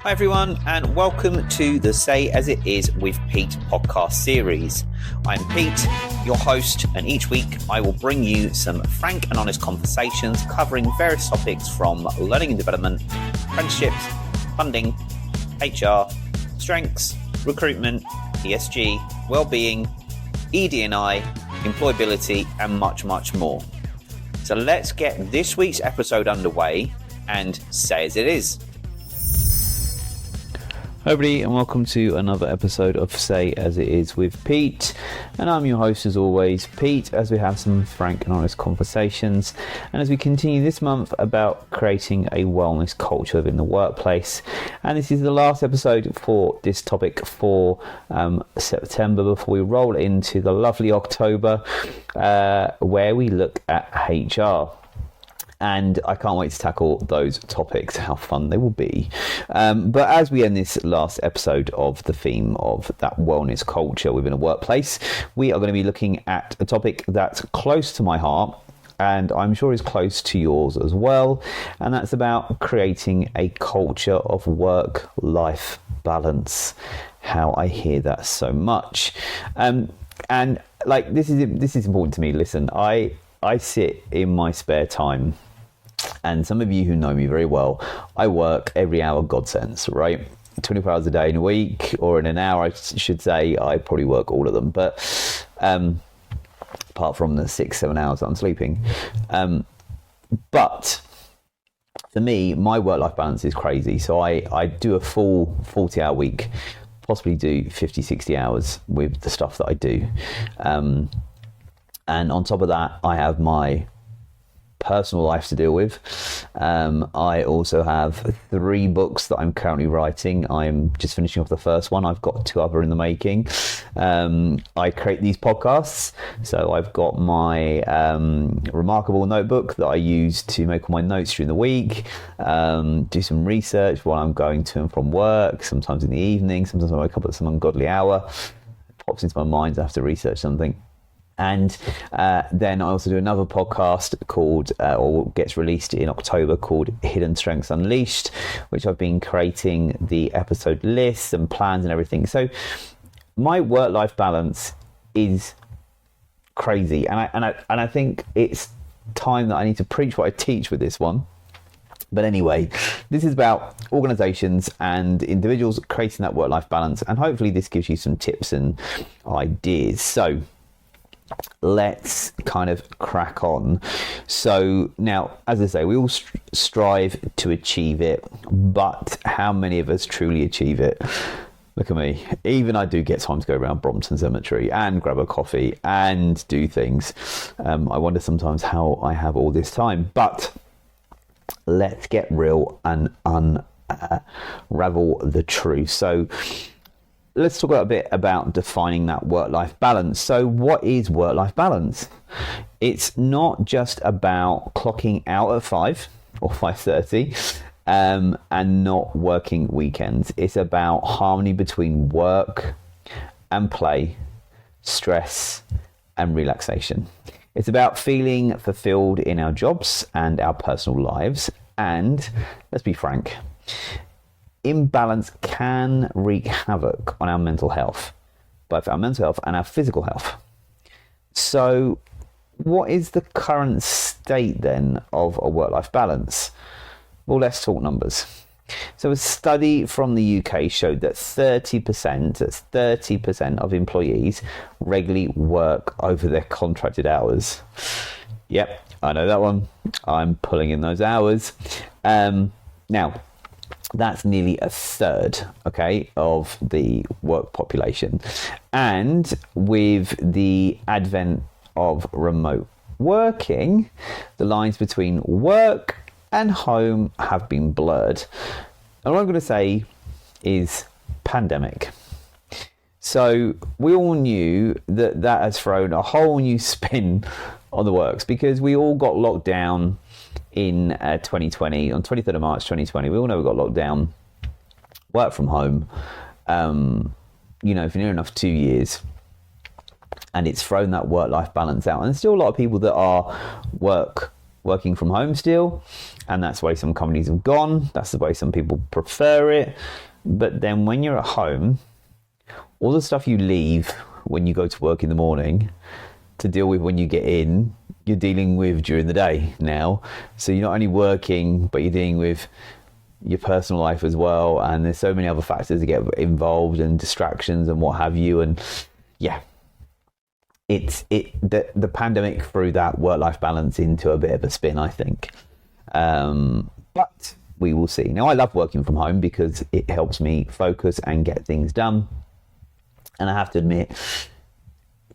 Hi everyone, and welcome to the Say As It Is with Pete podcast series. I'm Pete, your host, and each week I will bring you some frank and honest conversations covering various topics from learning and development, apprenticeships, funding, HR, strengths, recruitment, ESG, well-being, ED&I, employability, and much, much more. So let's get this week's episode underway and say as it is. Hi everybody, and welcome to another episode of Say As It Is with Pete, and I'm your host as always, Pete, as we have some frank and honest conversations and as we continue this month about creating a wellness culture within the workplace. And this is the last episode for this topic for September before we roll into the lovely October where we look at HR. And I can't wait to tackle those topics, how fun they will be. But as we end this last episode of the theme of that wellness culture within a workplace, we are going to be looking at a topic that's close to my heart, and I'm sure is close to yours as well. And that's about creating a culture of work-life balance. How I hear that so much. And like, this is important to me. Listen, I sit in my spare time, and some of you who know me very well, I work every hour God sends, right? 24 hours a day in a week, or in an hour, I should say. I probably work all of them, but apart from the 6-7 hours that I'm sleeping. But for me, my work-life balance is crazy. So I do a full 40-hour week, possibly do 50-60 hours with the stuff that I do. And on top of that, I have my personal life to deal with. I also have 3 books that I'm currently writing. I'm just finishing off the first one. I've got 2 other in the making. I create these podcasts. So I've got my remarkable notebook that I use to make all my notes during the week, do some research while I'm going to and from work, sometimes in the evening, sometimes I wake up at some ungodly hour. It pops into my mind, I have to research something. And then I also do another podcast called, or gets released in October, called Hidden Strengths Unleashed, which I've been creating the episode lists and plans and everything. So my work-life balance is crazy, and I think it's time that I need to preach what I teach with this one. But anyway, this is about organizations and individuals creating that work-life balance, and hopefully this gives you some tips and ideas. So let's kind of crack on. So now, as I say, we all strive to achieve it, but how many of us truly achieve it? Look at me. Even I do get time to go around Brompton Cemetery and grab a coffee and do things. I wonder sometimes how I have all this time. But let's get real and unravel the truth. So let's talk a bit about defining that work-life balance. So what is work-life balance? It's not just about clocking out at 5 or 5:30 and not working weekends. It's about harmony between work and play, stress and relaxation. It's about feeling fulfilled in our jobs and our personal lives. And let's be frank, imbalance can wreak havoc on our mental health, both our mental health and our physical health. So what is the current state then of a work-life balance? Well, let's talk numbers. So a study from the UK showed that 30% of employees regularly work over their contracted hours. Yep, I know that one. I'm pulling in those hours. Now, that's nearly a third, okay, of the work population. And with the advent of remote working, the lines between work and home have been blurred. And what I'm going to say is pandemic. So we all knew that has thrown a whole new spin on the works, because we all got locked down in 2020, on 23rd of March 2020. We all know we got locked down, work from home, for near enough 2 years. And it's thrown that work-life balance out. And there's still a lot of people that are work working from home still, and that's the way some companies have gone. That's the way some people prefer it. But then when you're at home, all the stuff you leave when you go to work in the morning to deal with when you get in, you're dealing with during the day now. So you're not only working, but you're dealing with your personal life as well, and there's so many other factors that get involved and distractions and what have you. And yeah, the pandemic threw that work-life balance into a bit of a spin, I think. But we will see. Now, I love working from home because it helps me focus and get things done. And I have to admit,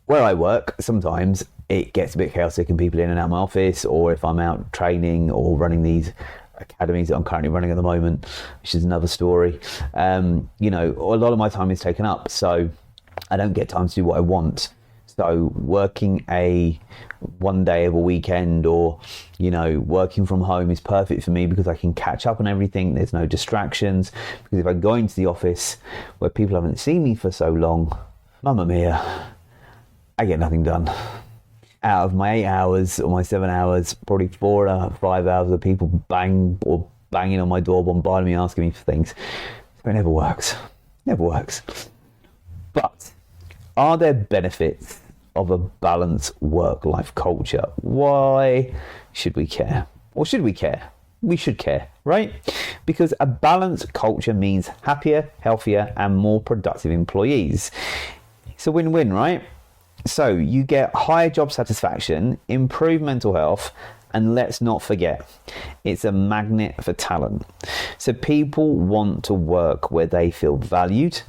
where I work, sometimes it gets a bit chaotic and people in and out of my office, or if I'm out training or running these academies that I'm currently running at the moment, which is another story. A lot of my time is taken up, so I don't get time to do what I want. So working one day of a weekend, or working from home is perfect for me because I can catch up on everything. There's no distractions, because if I go into the office where people haven't seen me for so long, mamma mia, I get nothing done. Out of my 8 hours or my 7 hours, probably 4 or 5 hours of people banging on my door, bombarding me, asking me for things. So it never works. Never works. But are there benefits of a balanced work-life culture? Why should we care? Or should we care? We should care, right? Because a balanced culture means happier, healthier, and more productive employees. It's a win-win, right? So you get higher job satisfaction, improved mental health, and let's not forget, it's a magnet for talent. So people want to work where they feel valued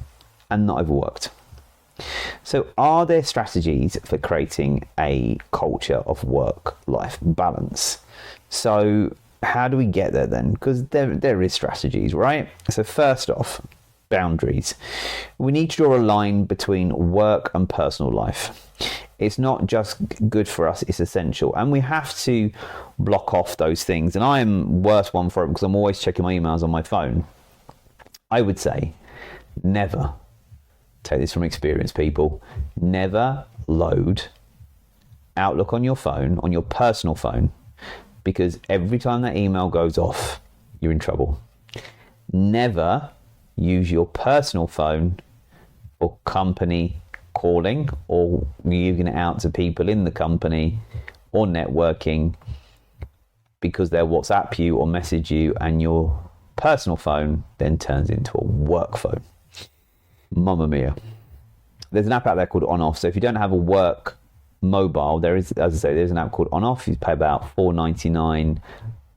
and not overworked. So are there strategies for creating a culture of work-life balance? So how do we get there then? Because there is strategies, right? So first off, boundaries. We need to draw a line between work and personal life. It's not just good for us, it's essential. And we have to block off those things. And I am worse one for it because I'm always checking my emails on my phone. I would say never, take this from experience, people, never load Outlook on your phone, on your personal phone, because every time that email goes off, you're in trouble. Never use your personal phone for company calling or giving it out to people in the company or networking, because they'll WhatsApp you or message you and your personal phone then turns into a work phone. Mamma mia. There's an app out there called On Off. So if you don't have a work mobile, there is, as I say, there's an app called On Off. You pay about $4.99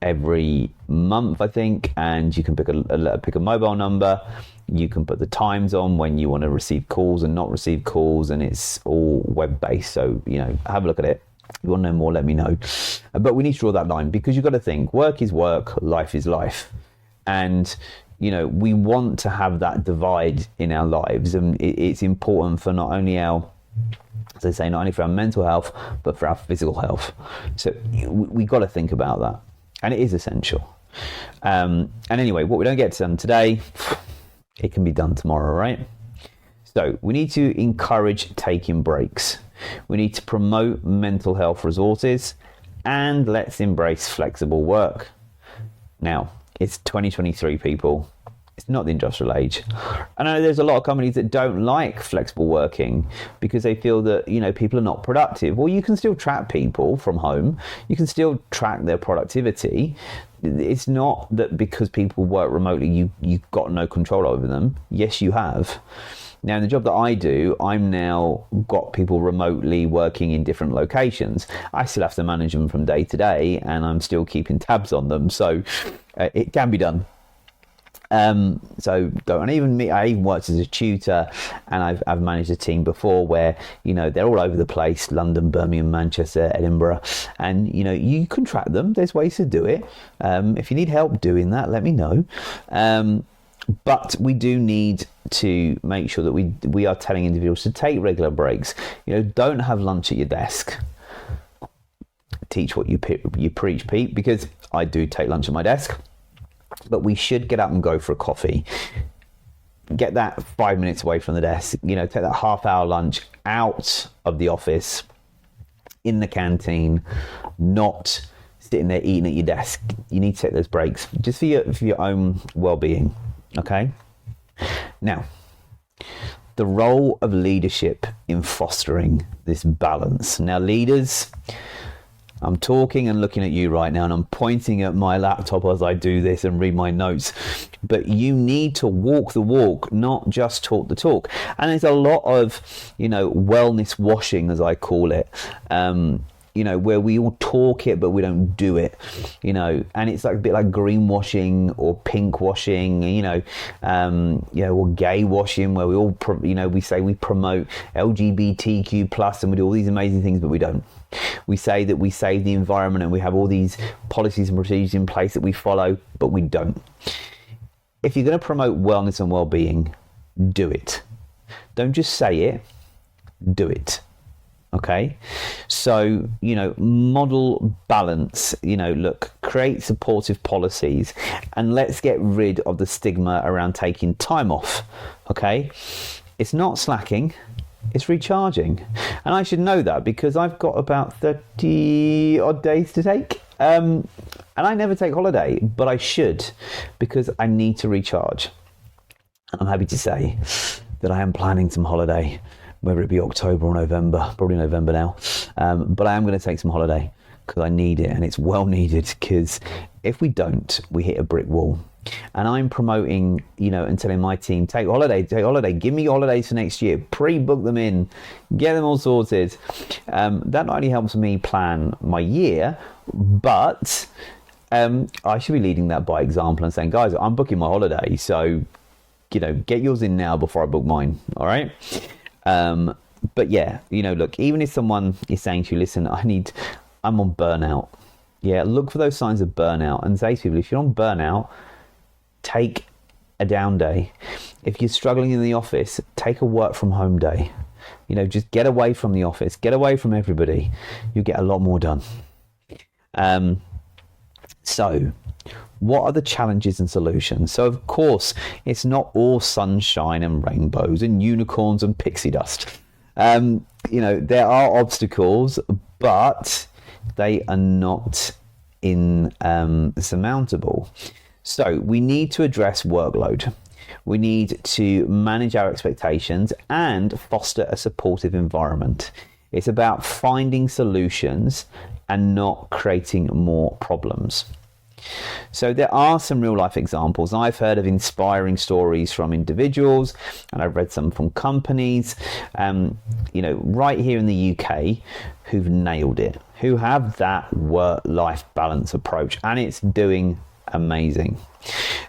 every month, I think, and you can pick a mobile number. You can put the times on when you want to receive calls and not receive calls, and it's all web-based. So, have a look at it. If you want to know more, let me know. But we need to draw that line, because you've got to think, work is work, life is life. And, we want to have that divide in our lives. And it's important for not only not only for our mental health, but for our physical health. So we got to think about that. And it is essential. And anyway, what we don't get done today, it can be done tomorrow, right? So we need to encourage taking breaks. We need to promote mental health resources, and let's embrace flexible work. Now, it's 2023, people. It's not the industrial age. I know there's a lot of companies that don't like flexible working because they feel that, people are not productive. Well, you can still track people from home. You can still track their productivity. It's not that because people work remotely, you've got no control over them. Yes, you have. Now, in the job that I do, I'm now got people remotely working in different locations. I still have to manage them from day to day, and I'm still keeping tabs on them. So it can be done. I even worked as a tutor, and I've managed a team before where, they're all over the place, London, Birmingham, Manchester, Edinburgh, and, you can track them. There's ways to do it. If you need help doing that, let me know. But we do need to make sure that we are telling individuals to take regular breaks. Don't have lunch at your desk. Teach what you preach, Pete, because I do take lunch at my desk. But we should get up and go for a coffee. Get that 5 minutes away from the desk. Take that half-hour lunch out of the office, in the canteen, not sitting there eating at your desk. You need to take those breaks just for your own well-being. Okay. Now, the role of leadership in fostering this balance. Now, leaders, I'm talking and looking at you right now, and I'm pointing at my laptop as I do this and read my notes. But you need to walk the walk, not just talk the talk. And there's a lot of, wellness washing, as I call it, where we all talk it, but we don't do it, and it's like a bit like greenwashing or pink washing, or gay washing, where we all, we say we promote LGBTQ plus and we do all these amazing things, but we don't. We say that we save the environment and we have all these policies and procedures in place that we follow, but we don't. If you're going to promote wellness and well-being, do it. Don't just say it, do it. Okay, so, model balance, create supportive policies, and let's get rid of the stigma around taking time off. Okay, it's not slacking, it's recharging. And I should know that because I've got about 30 odd days to take. And I never take holiday, but I should, because I need to recharge. And I'm happy to say that I am planning some holiday, whether it be October or November, probably November now. But I am going to take some holiday because I need it, and it's well needed, because if we don't, we hit a brick wall. And I'm promoting, and telling my team, take holiday, give me holidays for next year, pre-book them in, get them all sorted. That not only helps me plan my year, but I should be leading that by example and saying, guys, I'm booking my holiday, so, get yours in now before I book mine, all right? But yeah, look, even if someone is saying to you, listen, I'm on burnout. Yeah, look for those signs of burnout and say to people, if you're on burnout, take a down day. If you're struggling in the office, take a work from home day. Just get away from the office, get away from everybody. You'll get a lot more done. So what are the challenges and solutions? So of course, it's not all sunshine and rainbows and unicorns and pixie dust. There are obstacles, but they are not insurmountable. So we need to address workload. We need to manage our expectations and foster a supportive environment. It's about finding solutions and not creating more problems. So there are some real life examples. I've heard of inspiring stories from individuals, and I've read some from companies, right here in the UK, who've nailed it, who have that work-life balance approach, and it's doing amazing.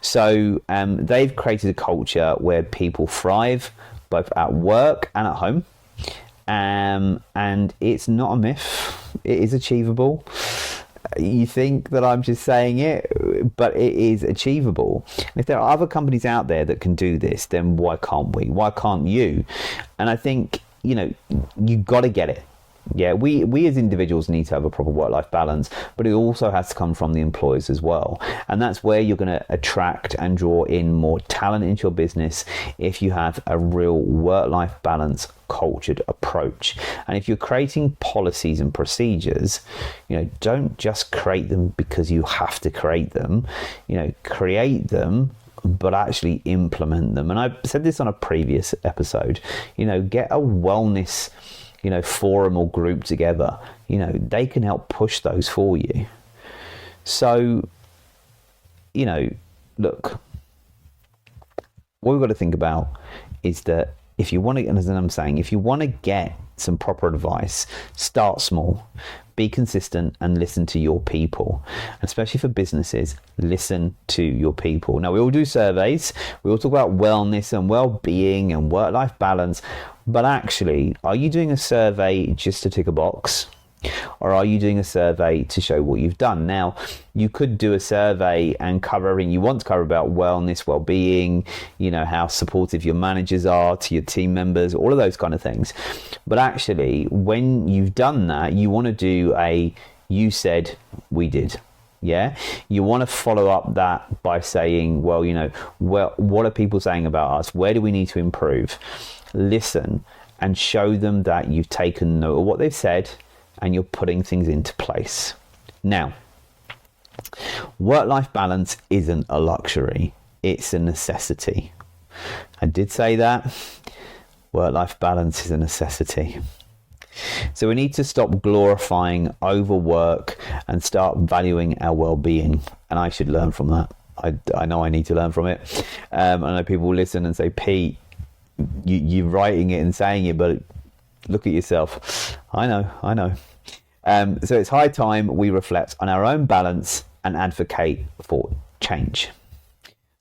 So they've created a culture where people thrive both at work and at home, and it's not a myth. It is achievable. You think that I'm just saying it, but it is achievable. And if there are other companies out there that can do this, then why can't we? Why can't you? And I think, you got to get it. Yeah, we as individuals need to have a proper work-life balance, but it also has to come from the employers as well. And that's where you're going to attract and draw in more talent into your business if you have a real work-life balance cultured approach. And if you're creating policies and procedures, don't just create them because you have to create them, create them, but actually implement them. And I said this on a previous episode, get a wellness forum or group together, they can help push those for you. So, look, what we've got to think about is that if you want to, and as I'm saying, if you want to get some proper advice, start small, be consistent, and listen to your people. And especially for businesses, listen to your people. Now, we all do surveys. We all talk about wellness and well-being and work-life balance. But actually, are you doing a survey just to tick a box? Or are you doing a survey to show what you've done? Now, you could do a survey and cover everything you want to cover about wellness, well-being, how supportive your managers are to your team members, all of those kind of things. But actually, when you've done that, you want to do you said, we did. Yeah, you want to follow up that by saying, well, what are people saying about us? Where do we need to improve? Listen and show them that you've taken note of what they've said and you're putting things into place. Now, Work-life balance isn't a luxury, it's a necessity. I did say that. Work-life balance is a necessity. So we need to stop glorifying overwork and start valuing our well-being. And I should learn from that. I know I need to learn from it. I know people will listen and say, Pete, you're writing it and saying it, but look at yourself. I know. So it's high time we reflect on our own balance and advocate for change.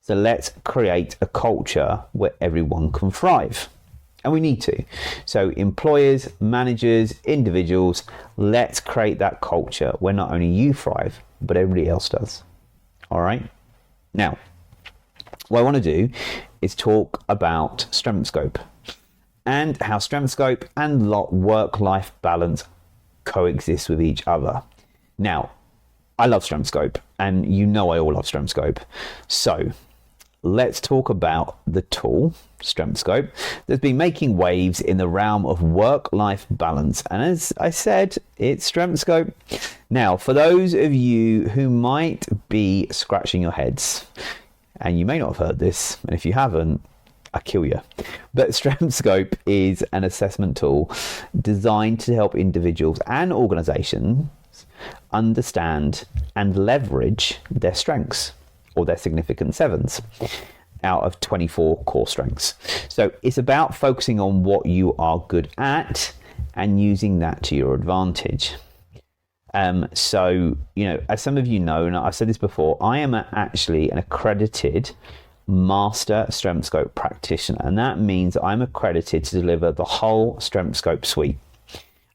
So let's create a culture where everyone can thrive. And we need to. So employers, managers, individuals, let's create that culture where not only you thrive, but everybody else does. All right. Now, what I want to do is talk about Strength Scope and how Strength Scope and work-life balance coexist with each other. Now, I love Strength Scope, and you know I all love Strength Scope. So let's talk about the tool, Strength Scope, that's been making waves in the realm of work-life balance. And as I said, it's Strength Scope. Now, for those of you who might be scratching your heads, and you may not have heard this, and if you haven't, I'll kill you. But Strength Scope is an assessment tool designed to help individuals and organizations understand and leverage their strengths, or their significant sevens, out of 24 core strengths. So it's about focusing on what you are good at and using that to your advantage. So, as some of you know, and I've said this before, I am actually an accredited Master Strength Scope practitioner, and that means I'm accredited to deliver the whole Strength Scope suite.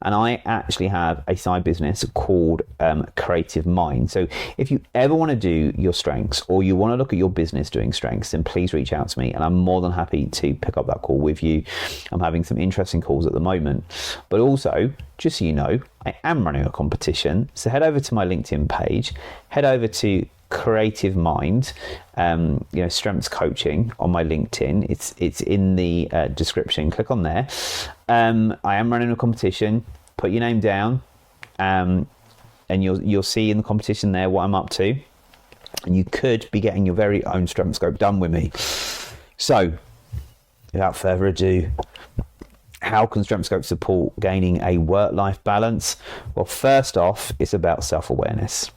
And I actually have a side business called Creativemind. So if you ever want to do your strengths, or you want to look at your business doing strengths, then please reach out to me, and I'm more than happy to pick up that call with you. I'm having some interesting calls at the moment. But also, just so you know, I am running a competition. So head over to my LinkedIn page, head over to Creative Mind, strengths coaching on my LinkedIn. It's in the description. Click on there. I am running a competition. Put your name down, and you'll see in the competition there what I'm up to, and you could be getting your very own Strength Scope done with me. So, without further ado, how can Strength Scope support gaining a work-life balance? Well, first off, it's about self-awareness.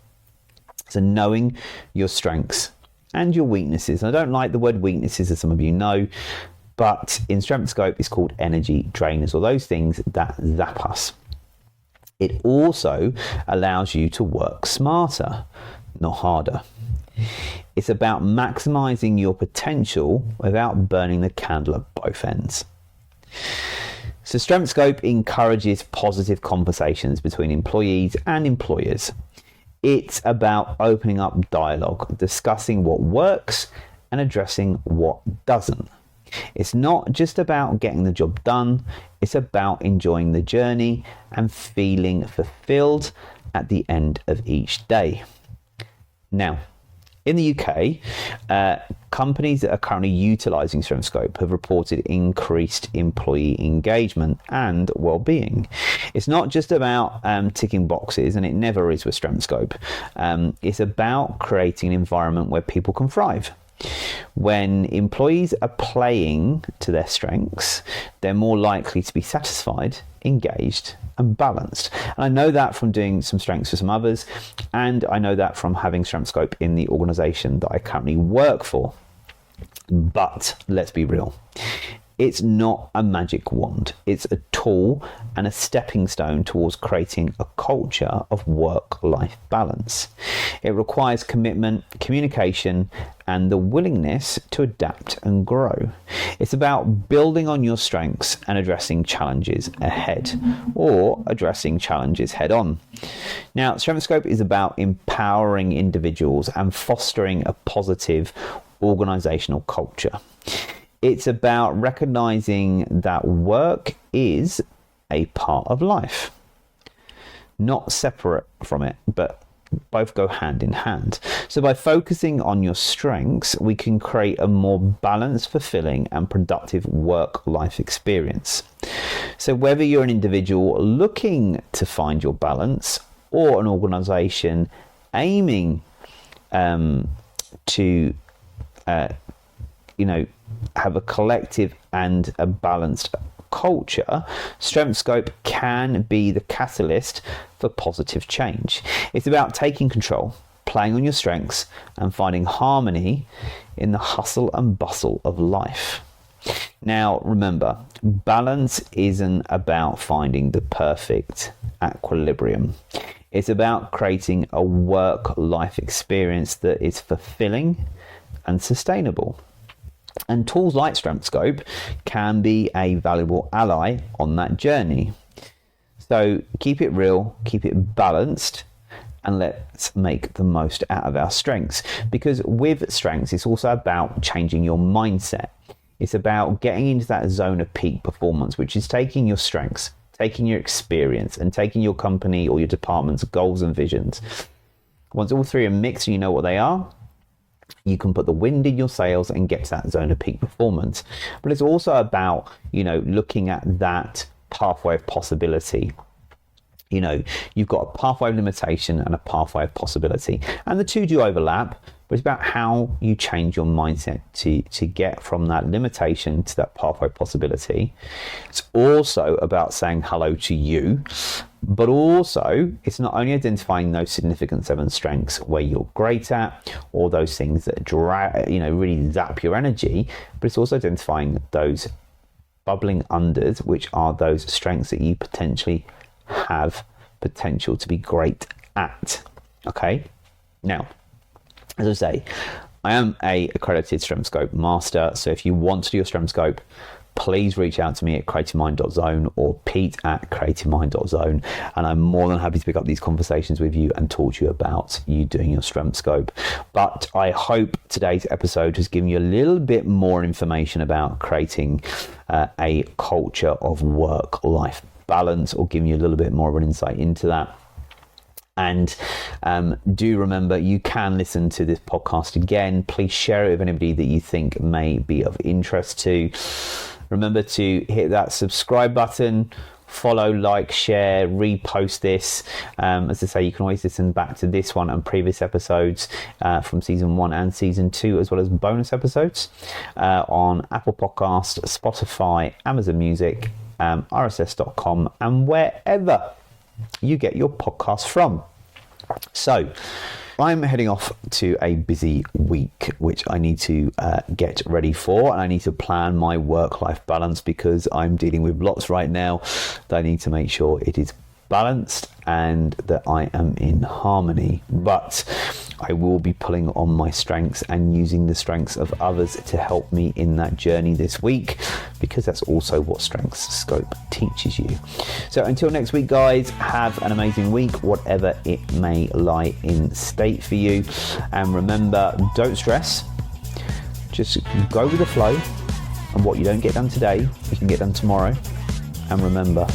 So knowing your strengths and your weaknesses. And I don't like the word weaknesses, as some of you know, but in Strength Scope, it's called energy drainers, or those things that zap us. It also allows you to work smarter, not harder. It's about maximizing your potential without burning the candle at both ends. So Strength Scope encourages positive conversations between employees and employers. It's about opening up dialogue, discussing what works and addressing what doesn't. It's not just about getting the job done, it's about enjoying the journey and feeling fulfilled at the end of each day. Now, in the UK, companies that are currently utilising Strength Scope have reported increased employee engagement and well-being. It's not just about ticking boxes, and it never is with Strength Scope. It's about creating an environment where people can thrive. When employees are playing to their strengths, they're more likely to be satisfied, engaged, and balanced. And I know that from doing some strengths for some others, and I know that from having Strength Scope in the organisation that I currently work for. But let's be real. It's not a magic wand. It's a tool and a stepping stone towards creating a culture of work-life balance. It requires commitment, communication, and the willingness to adapt and grow. It's about building on your strengths and addressing challenges ahead, or addressing challenges head on. Now, Strength Scope is about empowering individuals and fostering a positive organizational culture. It's about recognizing that work is a part of life, not separate from it, but both go hand in hand. So by focusing on your strengths, we can create a more balanced, fulfilling, and productive work-life experience. So whether you're an individual looking to find your balance, or an organization aiming to have a collective and a balanced culture, Strength Scope can be the catalyst for positive change. It's about taking control, playing on your strengths, and finding harmony in the hustle and bustle of life. Now, remember, balance isn't about finding the perfect equilibrium. It's about creating a work-life experience that is fulfilling and sustainable. And tools like Strength Scope can be a valuable ally on that journey. So keep it real, keep it balanced, and let's make the most out of our strengths. Because with strengths, it's also about changing your mindset. It's about getting into that zone of peak performance, which is taking your strengths, taking your experience, and taking your company or your department's goals and visions. Once all three are mixed and you know what they are, you can put the wind in your sails and get to that zone of peak performance. But it's also about, looking at that pathway of possibility. You've got a pathway of limitation and a pathway of possibility. And the two do overlap, but it's about how you change your mindset to get from that limitation to that pathway of possibility. It's also about saying hello to you, but also it's not only identifying those significant 7 strengths where you're great at, or those things that really zap your energy, but it's also identifying those bubbling unders, which are those strengths that you potentially have potential to be great at. Okay, now, as I say, I am a accredited Strength Scope master, so if you want to do your Strength Scope, please reach out to me at Creativemind.zone or Pete at Creativemind.zone, and I'm more than happy to pick up these conversations with you and talk to you about you doing your Strength Scope. But I hope today's episode has given you a little bit more information about creating a culture of work-life balance, or giving you a little bit more of an insight into that. And do remember, you can listen to this podcast again. Please share it with anybody that you think may be of interest to. Remember to hit that subscribe button, follow, like, share, repost this. As I say, you can always listen back to this one and previous episodes from season 1 and season 2, as well as bonus episodes on Apple Podcast, Spotify, Amazon Music, RSS.com, and wherever you get your podcasts from. So I'm heading off to a busy week, which I need to get ready for, and I need to plan my work-life balance, because I'm dealing with lots right now that I need to make sure it is balanced and that I am in harmony. But I will be pulling on my strengths and using the strengths of others to help me in that journey this week, because that's also what Strength Scope teaches you. So until next week, guys, have an amazing week, whatever it may lie in state for you. And remember, don't stress, just go with the flow, and what you don't get done today, you can get done tomorrow. And remember,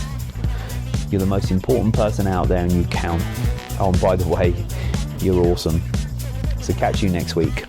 you're the most important person out there, and you count. Oh, and by the way, you're awesome. So catch you next week.